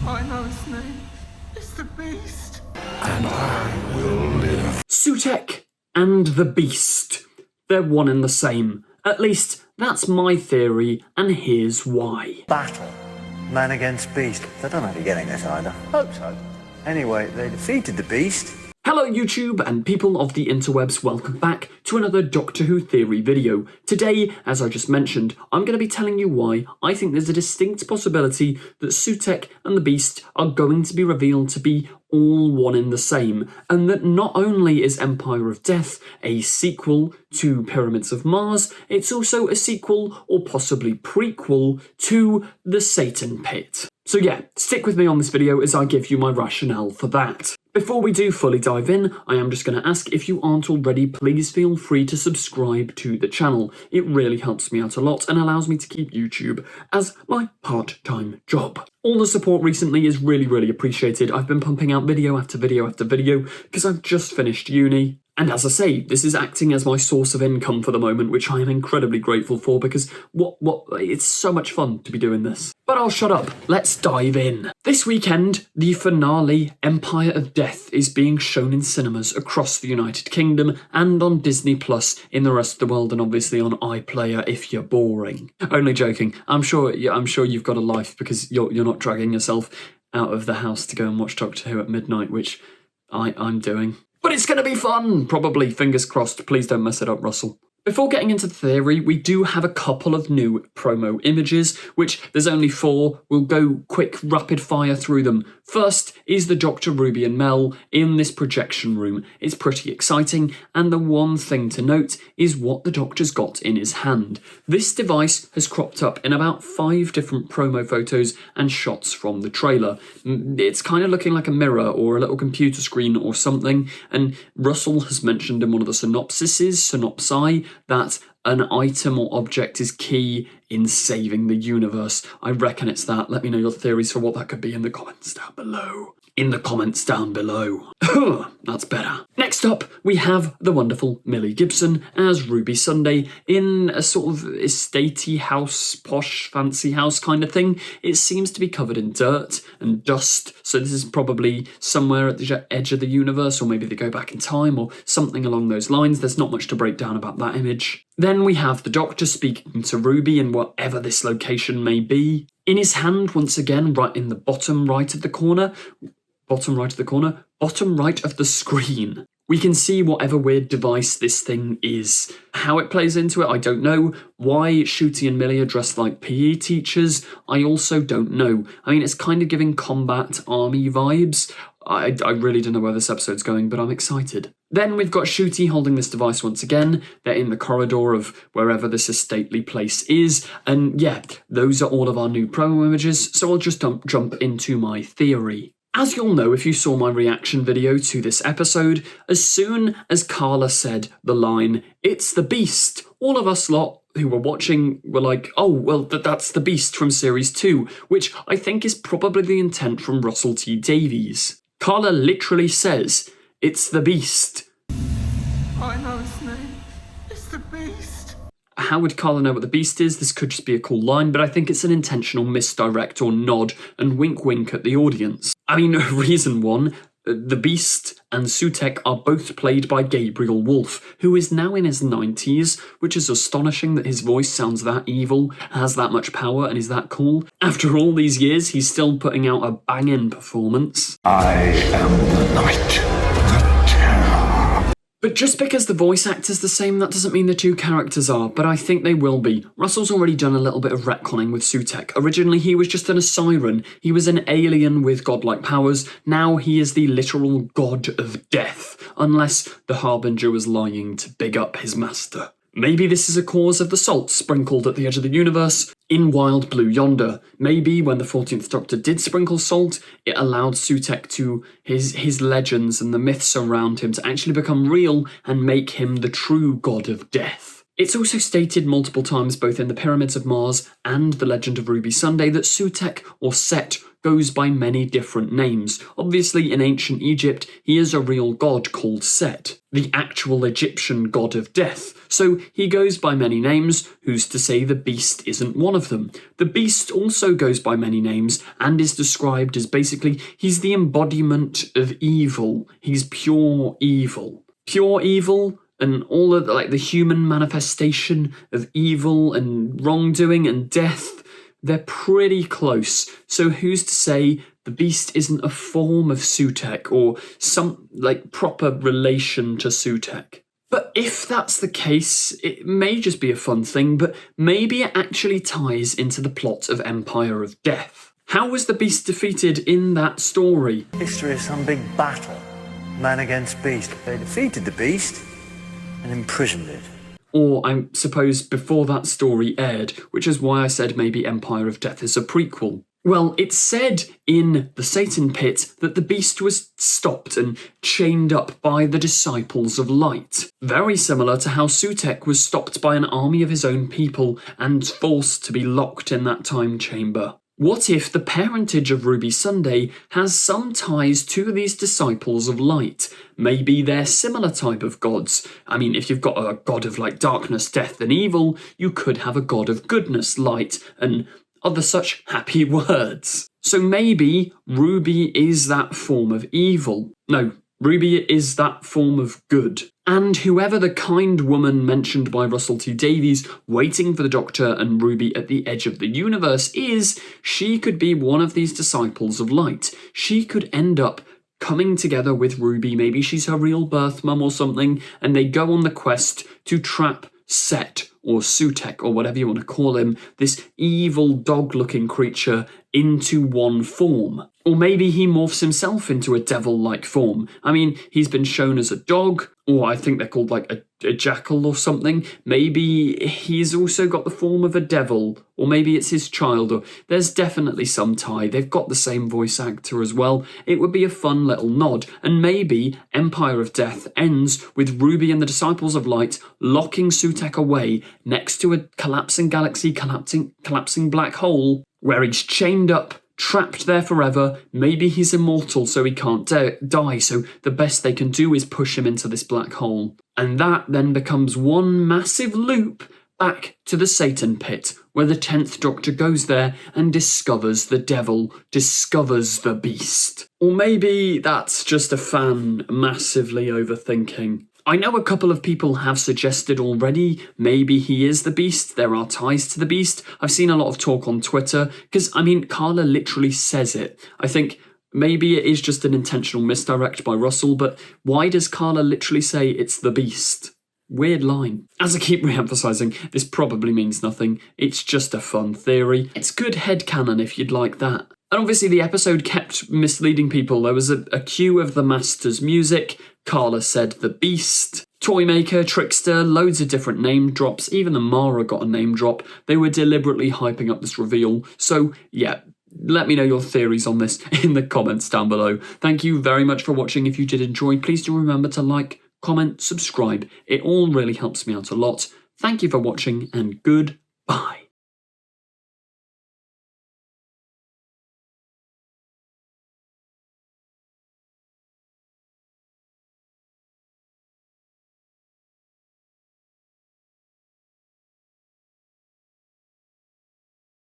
I know his name. It's the Beast. And I will live. Sutekh and the Beast. They're one and the same. At least, that's my theory, and here's why. Battle. Man against beast. They don't know if you're getting this either. Hope so. Anyway, they defeated the beast. Hello YouTube and people of the interwebs, welcome back to another Doctor Who theory video. Today, as I just mentioned, I'm going to be telling you why I think there's a distinct possibility that Sutekh and the Beast are going to be revealed to be all one in the same, and that not only is Empire of Death a sequel to Pyramids of Mars, it's also a sequel or possibly prequel to the Satan Pit. So yeah, stick with me on this video as I give you my rationale for that. Before we do fully dive in, I am just going to ask if you aren't already, please feel free to subscribe to the channel. It really helps me out a lot and allows me to keep YouTube as my part-time job. All the support recently is really appreciated. I've been pumping out video after video after video because I've just finished uni. And as I say, this is acting as my source of income for the moment, which I am incredibly grateful for because it's so much fun to be doing this. But I'll shut up, let's dive in. This weekend, the finale, Empire of Death, is being shown in cinemas across the United Kingdom and on Disney Plus in the rest of the world, and obviously on iPlayer if you're boring. Only joking, I'm sure you've got a life because you're not dragging yourself out of the house to go and watch Doctor Who at midnight, which I'm doing. But it's going to be fun! Probably, fingers crossed. Please don't mess it up, Russell. Before getting into the theory, we do have a couple of new promo images, which there's only 4. We'll go quick, rapid fire through them. First is the Dr. Ruby and Mel in this projection room. It's pretty exciting, and the one thing to note is what the Doctor's got in his hand. This device has cropped up in about 5 different promo photos and shots from the trailer. It's kind of looking like a mirror or a little computer screen or something, and Russell has mentioned in one of the synopsi, that an item or object is key in saving the universe. I reckon it's that. Let me know your theories for what that could be in the comments down below. That's better. Next up, we have the wonderful Millie Gibson as Ruby Sunday in a sort of estatey house, posh, fancy house kind of thing. It seems to be covered in dirt and dust, so this is probably somewhere at the edge of the universe, or maybe they go back in time or something along those lines. There's not much to break down about that image. Then we have the Doctor speaking to Ruby in whatever this location may be. In his hand, once again, right in the bottom right of the screen, we can see whatever weird device this thing is. How it plays into it, I don't know. Why Shooty and Millie are dressed like PE teachers, I also don't know. I mean, it's kind of giving combat army vibes. I really don't know where this episode's going, but I'm excited. Then we've got Shooty holding this device once again. They're in the corridor of wherever this stately place is. And yeah, those are all of our new promo images, so I'll just jump into my theory. As you'll know if you saw my reaction video to this episode, as soon as Carla said the line, "It's the Beast," all of us lot who were watching were like, oh, well, that's the Beast from Series 2, which I think is probably the intent from Russell T Davies. Carla literally says, "It's the Beast." I know his name. It's the Beast. How would Carla know what the Beast is? This could just be a cool line, but I think it's an intentional misdirect or nod and wink at the audience. I mean, reason 1, the Beast and Sutekh are both played by Gabriel Wolfe, who is now in his 90s, which is astonishing that his voice sounds that evil, has that much power, and is that cool. After all these years, he's still putting out a banging performance. I am the night, the terror. But just because the voice actor's the same, that doesn't mean the two characters are, but I think they will be. Russell's already done a little bit of retconning with Sutekh. Originally, he was just a siren. He was an alien with godlike powers. Now he is the literal god of death, unless the Harbinger was lying to big up his master. Maybe this is a cause of the salt sprinkled at the edge of the universe in Wild Blue Yonder. Maybe when the 14th Doctor did sprinkle salt, it allowed Sutekh to his legends and the myths around him to actually become real and make him the true god of death. It's also stated multiple times both in the Pyramids of Mars and the Legend of Ruby Sunday that Sutekh or Set goes by many different names. Obviously, in ancient Egypt, he is a real god called Set, the actual Egyptian god of death. So he goes by many names. Who's to say the beast isn't one of them? The beast also goes by many names and is described as basically, he's the embodiment of evil. He's pure evil. Pure evil and all of the human manifestation of evil and wrongdoing and death, they're pretty close. So who's to say the beast isn't a form of Sutekh or some proper relation to Sutekh? But if that's the case, it may just be a fun thing, but maybe it actually ties into the plot of Empire of Death. How was the beast defeated in that story? History of some big battle, man against beast. They defeated the beast and imprisoned it. Or, I suppose, before that story aired, which is why I said maybe Empire of Death is a prequel. Well, it's said in the Satan pit that the beast was stopped and chained up by the disciples of light. Very similar to how Sutekh was stopped by an army of his own people and forced to be locked in that time chamber. What if the parentage of Ruby Sunday has some ties to these disciples of light? Maybe they're similar type of gods. I mean, if you've got a god of darkness, death and evil, you could have a god of goodness, light and other such happy words. So maybe Ruby is that form of evil. No, Ruby is that form of good. And whoever the kind woman mentioned by Russell T Davies waiting for the Doctor and Ruby at the edge of the universe is, she could be one of these disciples of light. She could end up coming together with Ruby, maybe she's her real birth mum or something, and they go on the quest to trap Set or Sutekh or whatever you want to call him, this evil dog-looking creature, into one form. Or maybe he morphs himself into a devil-like form. I mean, he's been shown as a dog, or I think they're called a jackal or something. Maybe he's also got the form of a devil, or maybe it's his child, or there's definitely some tie. They've got the same voice actor as well. It would be a fun little nod, and maybe Empire of Death ends with Ruby and the Disciples of Light locking Sutekh away next to a collapsing galaxy, collapsing black hole, where he's chained up, trapped there forever. Maybe he's immortal so he can't die, so the best they can do is push him into this black hole. And that then becomes one massive loop back to the Satan pit, where the 10th Doctor goes there and discovers the devil, discovers the beast. Or maybe that's just a fan massively overthinking. I know a couple of people have suggested already maybe he is the beast, there are ties to the beast. I've seen a lot of talk on Twitter, because, I mean, Carla literally says it. I think maybe it is just an intentional misdirect by Russell, but why does Carla literally say it's the beast? Weird line. As I keep re-emphasising, this probably means nothing. It's just a fun theory. It's good headcanon if you'd like that. And obviously the episode kept misleading people. There was a cue of the Master's music. Carla said the beast. Toymaker, Trickster, loads of different name drops. Even Amara got a name drop. They were deliberately hyping up this reveal. So yeah, let me know your theories on this in the comments down below. Thank you very much for watching. If you did enjoy, please do remember to like, comment, subscribe. It all really helps me out a lot. Thank you for watching and goodbye.